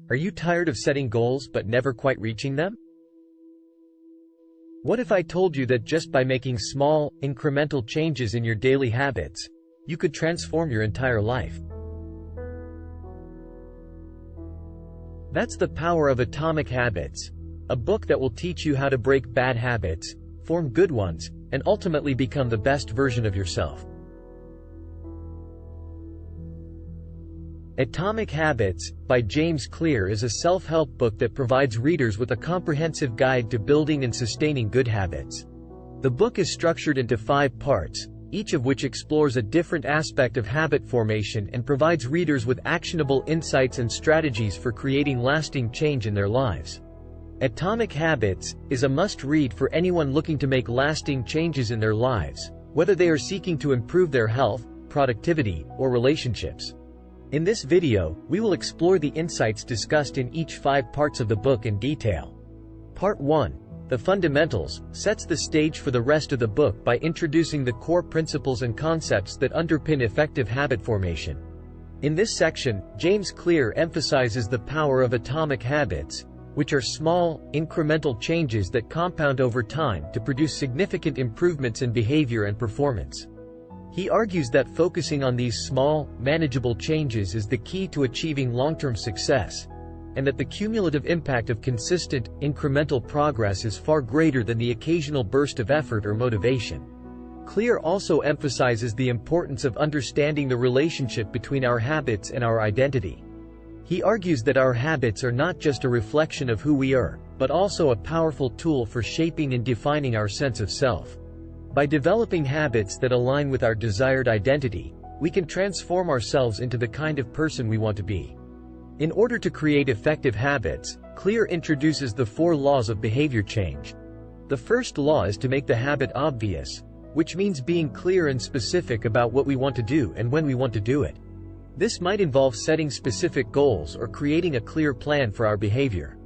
Are you tired of setting goals but never quite reaching them? What if I told you that just by making small, incremental changes in your daily habits, you could transform your entire life? That's the power of Atomic Habits, a book that will teach you how to break bad habits, form good ones, and ultimately become the best version of yourself. Atomic Habits, by James Clear, is a self-help book that provides readers with a comprehensive guide to building and sustaining good habits. The book is structured into 5 parts, each of which explores a different aspect of habit formation and provides readers with actionable insights and strategies for creating lasting change in their lives. Atomic Habits is a must-read for anyone looking to make lasting changes in their lives, whether they are seeking to improve their health, productivity, or relationships. In this video, we will explore the insights discussed in each 5 parts of the book in detail. Part 1, The Fundamentals, sets the stage for the rest of the book by introducing the core principles and concepts that underpin effective habit formation. In this section, James Clear emphasizes the power of atomic habits, which are small, incremental changes that compound over time to produce significant improvements in behavior and performance. He argues that focusing on these small, manageable changes is the key to achieving long-term success, and that the cumulative impact of consistent, incremental progress is far greater than the occasional burst of effort or motivation. Clear also emphasizes the importance of understanding the relationship between our habits and our identity. He argues that our habits are not just a reflection of who we are, but also a powerful tool for shaping and defining our sense of self. By developing habits that align with our desired identity, we can transform ourselves into the kind of person we want to be. In order to create effective habits, Clear introduces the 4 laws of behavior change. The first law is to make the habit obvious, which means being clear and specific about what we want to do and when we want to do it. This might involve setting specific goals or creating a clear plan for our behavior.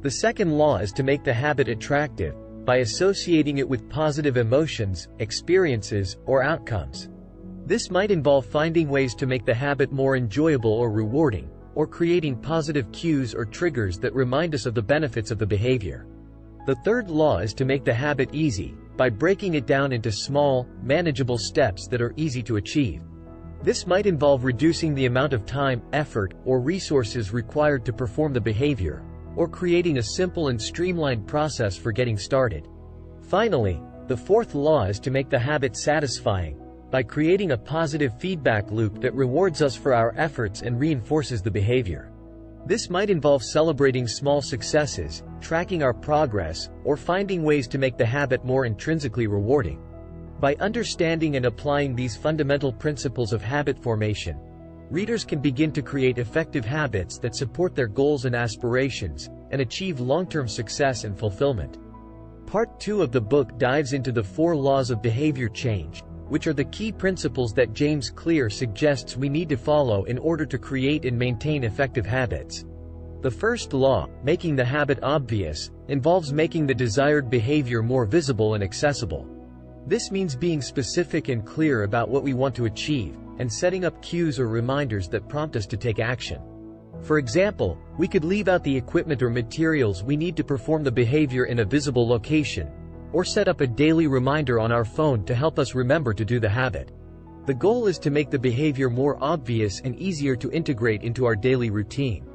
The second law is to make the habit attractive, by associating it with positive emotions, experiences, or outcomes. This might involve finding ways to make the habit more enjoyable or rewarding, or creating positive cues or triggers that remind us of the benefits of the behavior. The third law is to make the habit easy, by breaking it down into small, manageable steps that are easy to achieve. This might involve reducing the amount of time, effort, or resources required to perform the behavior, or creating a simple and streamlined process for getting started. Finally, the fourth law is to make the habit satisfying, by creating a positive feedback loop that rewards us for our efforts and reinforces the behavior. This might involve celebrating small successes, tracking our progress, or finding ways to make the habit more intrinsically rewarding. By understanding and applying these fundamental principles of habit formation, readers can begin to create effective habits that support their goals and aspirations, and achieve long-term success and fulfillment. Part 2 of the book dives into the 4 laws of behavior change, which are the key principles that James Clear suggests we need to follow in order to create and maintain effective habits. The first law, making the habit obvious, involves making the desired behavior more visible and accessible. This means being specific and clear about what we want to achieve, and setting up cues or reminders that prompt us to take action. For example, we could leave out the equipment or materials we need to perform the behavior in a visible location, or set up a daily reminder on our phone to help us remember to do the habit. The goal is to make the behavior more obvious and easier to integrate into our daily routine.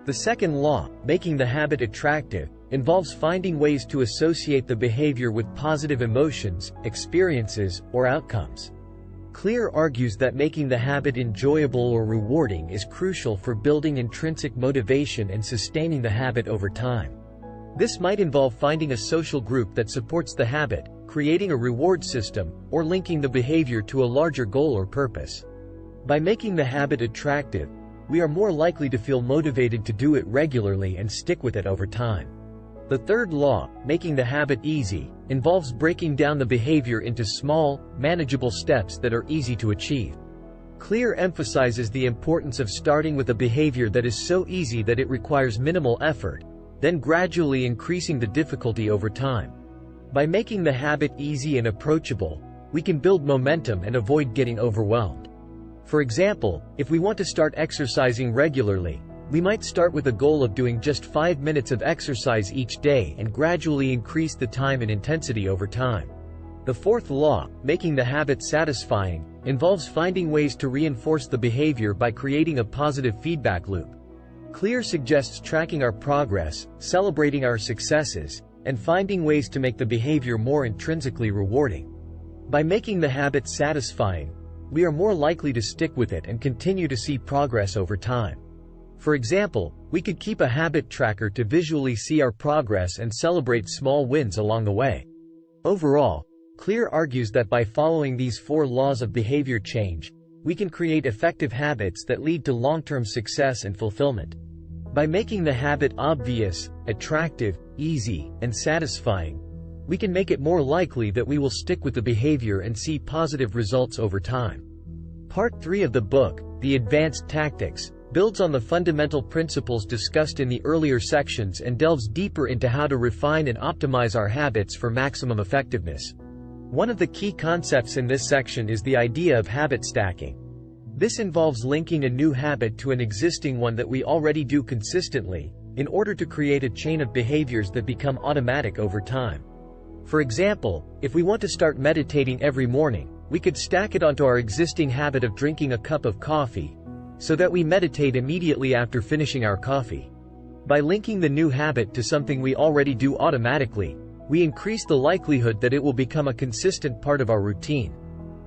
The second law, making the habit attractive, involves finding ways to associate the behavior with positive emotions, experiences, or outcomes. Clear argues that making the habit enjoyable or rewarding is crucial for building intrinsic motivation and sustaining the habit over time. This might involve finding a social group that supports the habit, creating a reward system, or linking the behavior to a larger goal or purpose. By making the habit attractive, we are more likely to feel motivated to do it regularly and stick with it over time. The third law, making the habit easy, involves breaking down the behavior into small, manageable steps that are easy to achieve. Clear emphasizes the importance of starting with a behavior that is so easy that it requires minimal effort, then gradually increasing the difficulty over time. By making the habit easy and approachable, we can build momentum and avoid getting overwhelmed. For example, if we want to start exercising regularly, We might start with a goal of doing just 5 minutes of exercise each day and gradually increase the time and intensity over time. The fourth law, making the habit satisfying, involves finding ways to reinforce the behavior by creating a positive feedback loop. CLEAR suggests tracking our progress, celebrating our successes, and finding ways to make the behavior more intrinsically rewarding. By making the habit satisfying, we are more likely to stick with it and continue to see progress over time. For example, we could keep a habit tracker to visually see our progress and celebrate small wins along the way. Overall, CLEAR argues that by following these 4 laws of behavior change, we can create effective habits that lead to long-term success and fulfillment. By making the habit obvious, attractive, easy, and satisfying, we can make it more likely that we will stick with the behavior and see positive results over time. Part 3 of the book, The Advanced Tactics, builds on the fundamental principles discussed in the earlier sections and delves deeper into how to refine and optimize our habits for maximum effectiveness. One of the key concepts in this section is the idea of habit stacking. This involves linking a new habit to an existing one that we already do consistently, in order to create a chain of behaviors that become automatic over time. For example, if we want to start meditating every morning, we could stack it onto our existing habit of drinking a cup of coffee, so that we meditate immediately after finishing our coffee. By linking the new habit to something we already do automatically, we increase the likelihood that it will become a consistent part of our routine.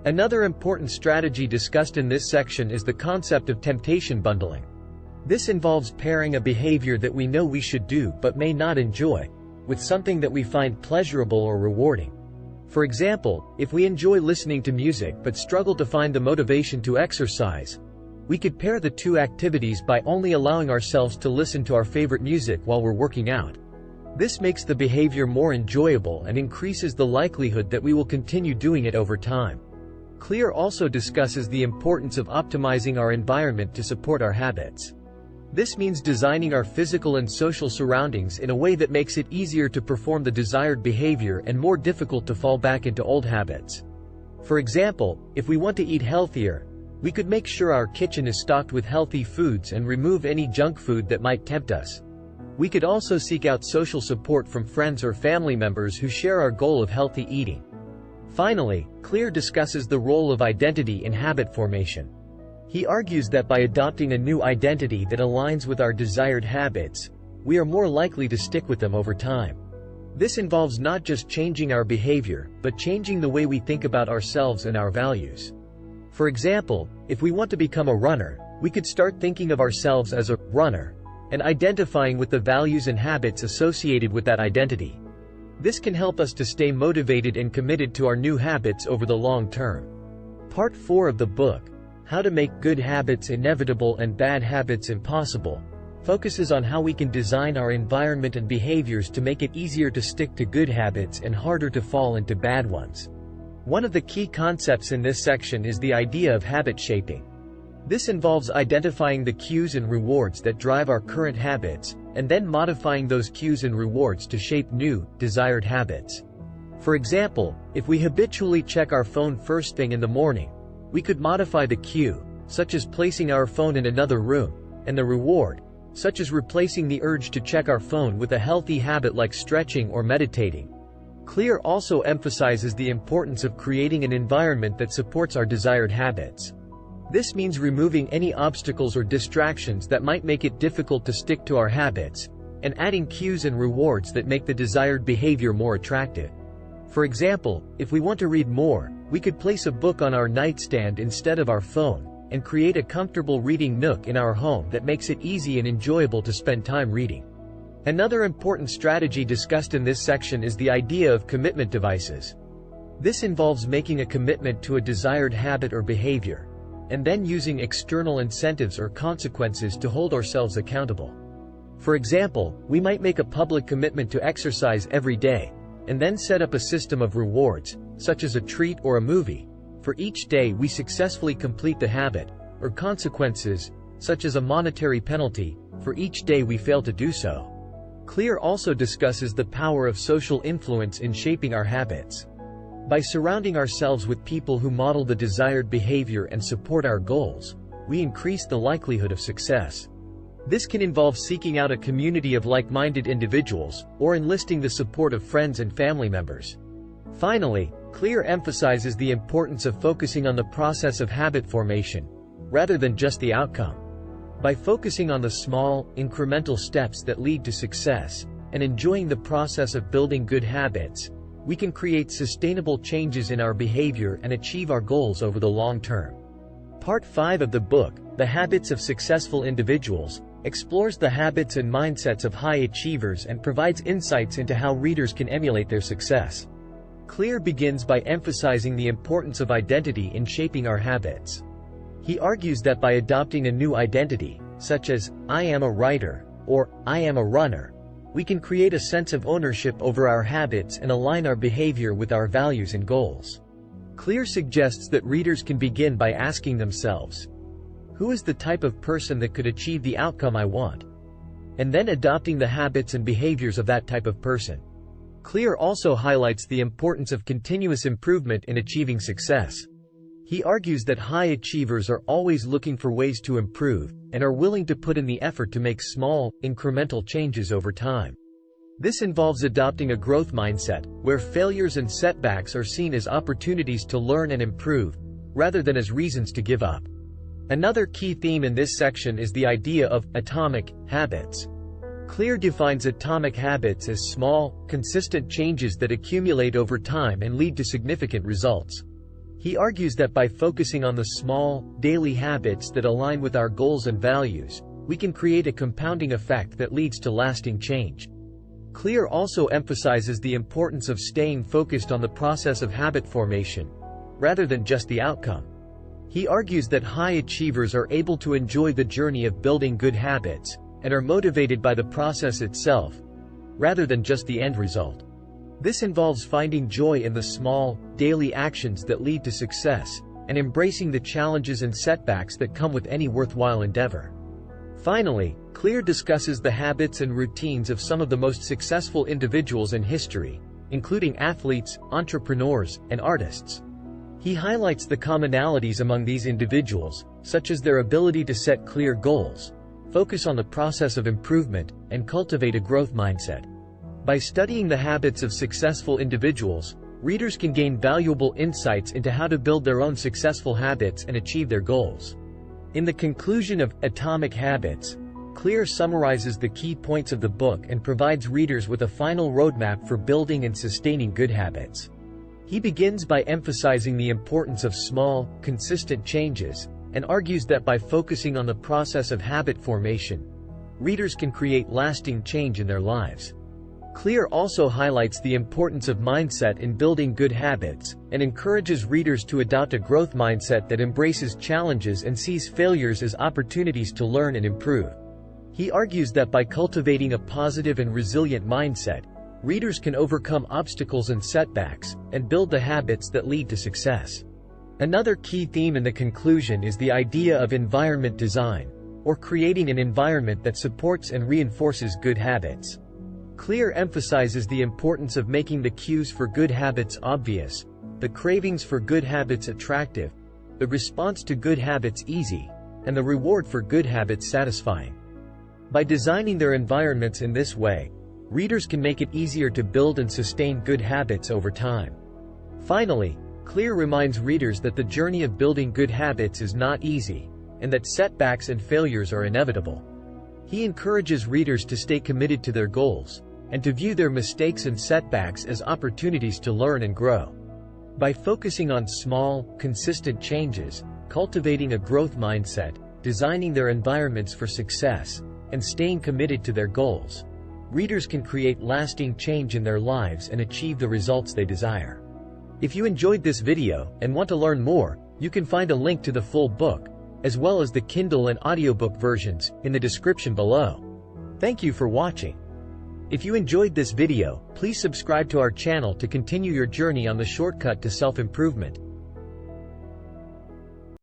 Another important strategy discussed in this section is the concept of temptation bundling. This involves pairing a behavior that we know we should do but may not enjoy, with something that we find pleasurable or rewarding. For example, if we enjoy listening to music but struggle to find the motivation to exercise, we could pair the two activities by only allowing ourselves to listen to our favorite music while we're working out. This makes the behavior more enjoyable and increases the likelihood that we will continue doing it over time. CLEAR also discusses the importance of optimizing our environment to support our habits. This means designing our physical and social surroundings in a way that makes it easier to perform the desired behavior and more difficult to fall back into old habits. For example, if we want to eat healthier, we could make sure our kitchen is stocked with healthy foods and remove any junk food that might tempt us. We could also seek out social support from friends or family members who share our goal of healthy eating. Finally, CLEAR discusses the role of identity in habit formation. He argues that by adopting a new identity that aligns with our desired habits, we are more likely to stick with them over time. This involves not just changing our behavior, but changing the way we think about ourselves and our values. For example, if we want to become a runner, we could start thinking of ourselves as a runner and identifying with the values and habits associated with that identity. This can help us to stay motivated and committed to our new habits over the long term. Part 4 of the book, How to Make Good Habits Inevitable and Bad Habits Impossible, focuses on how we can design our environment and behaviors to make it easier to stick to good habits and harder to fall into bad ones. One of the key concepts in this section is the idea of habit shaping. This involves identifying the cues and rewards that drive our current habits, and then modifying those cues and rewards to shape new, desired habits. For example, if we habitually check our phone first thing in the morning, we could modify the cue, such as placing our phone in another room, and the reward, such as replacing the urge to check our phone with a healthy habit like stretching or meditating. CLEAR also emphasizes the importance of creating an environment that supports our desired habits. This means removing any obstacles or distractions that might make it difficult to stick to our habits, and adding cues and rewards that make the desired behavior more attractive. For example, if we want to read more, we could place a book on our nightstand instead of our phone, and create a comfortable reading nook in our home that makes it easy and enjoyable to spend time reading. Another important strategy discussed in this section is the idea of commitment devices. This involves making a commitment to a desired habit or behavior, and then using external incentives or consequences to hold ourselves accountable. For example, we might make a public commitment to exercise every day, and then set up a system of rewards, such as a treat or a movie, for each day we successfully complete the habit, or consequences, such as a monetary penalty, for each day we fail to do so. CLEAR also discusses the power of social influence in shaping our habits. By surrounding ourselves with people who model the desired behavior and support our goals, we increase the likelihood of success. This can involve seeking out a community of like-minded individuals, or enlisting the support of friends and family members. Finally, Clear emphasizes the importance of focusing on the process of habit formation, rather than just the outcome. By focusing on the small, incremental steps that lead to success, and enjoying the process of building good habits, we can create sustainable changes in our behavior and achieve our goals over the long term. Part 5 of the book, The Habits of Successful Individuals, explores the habits and mindsets of high achievers and provides insights into how readers can emulate their success. Clear begins by emphasizing the importance of identity in shaping our habits. He argues that by adopting a new identity, such as, "I am a writer," or "I am a runner," we can create a sense of ownership over our habits and align our behavior with our values and goals. Clear suggests that readers can begin by asking themselves, "Who is the type of person that could achieve the outcome I want?" and then adopting the habits and behaviors of that type of person. Clear also highlights the importance of continuous improvement in achieving success. He argues that high achievers are always looking for ways to improve, and are willing to put in the effort to make small, incremental changes over time. This involves adopting a growth mindset, where failures and setbacks are seen as opportunities to learn and improve, rather than as reasons to give up. Another key theme in this section is the idea of atomic habits. Clear defines atomic habits as small, consistent changes that accumulate over time and lead to significant results. He argues that by focusing on the small, daily habits that align with our goals and values, we can create a compounding effect that leads to lasting change. Clear also emphasizes the importance of staying focused on the process of habit formation, rather than just the outcome. He argues that high achievers are able to enjoy the journey of building good habits, and are motivated by the process itself, rather than just the end result. This involves finding joy in the small, daily actions that lead to success, and embracing the challenges and setbacks that come with any worthwhile endeavor. Finally, Clear discusses the habits and routines of some of the most successful individuals in history, including athletes, entrepreneurs, and artists. He highlights the commonalities among these individuals, such as their ability to set clear goals, focus on the process of improvement, and cultivate a growth mindset. By studying the habits of successful individuals, readers can gain valuable insights into how to build their own successful habits and achieve their goals. In the conclusion of Atomic Habits, Clear summarizes the key points of the book and provides readers with a final roadmap for building and sustaining good habits. He begins by emphasizing the importance of small, consistent changes, and argues that by focusing on the process of habit formation, readers can create lasting change in their lives. Clear also highlights the importance of mindset in building good habits, and encourages readers to adopt a growth mindset that embraces challenges and sees failures as opportunities to learn and improve. He argues that by cultivating a positive and resilient mindset, readers can overcome obstacles and setbacks, and build the habits that lead to success. Another key theme in the conclusion is the idea of environment design, or creating an environment that supports and reinforces good habits. Clear emphasizes the importance of making the cues for good habits obvious, the cravings for good habits attractive, the response to good habits easy, and the reward for good habits satisfying. By designing their environments in this way, readers can make it easier to build and sustain good habits over time. Finally, Clear reminds readers that the journey of building good habits is not easy, and that setbacks and failures are inevitable. He encourages readers to stay committed to their goals, and to view their mistakes and setbacks as opportunities to learn and grow. By focusing on small, consistent changes, cultivating a growth mindset, designing their environments for success, and staying committed to their goals, readers can create lasting change in their lives and achieve the results they desire. If you enjoyed this video and want to learn more, you can find a link to the full book, as well as the Kindle and audiobook versions, in the description below. Thank you for watching. If you enjoyed this video, please subscribe to our channel to continue your journey on the shortcut to self-improvement.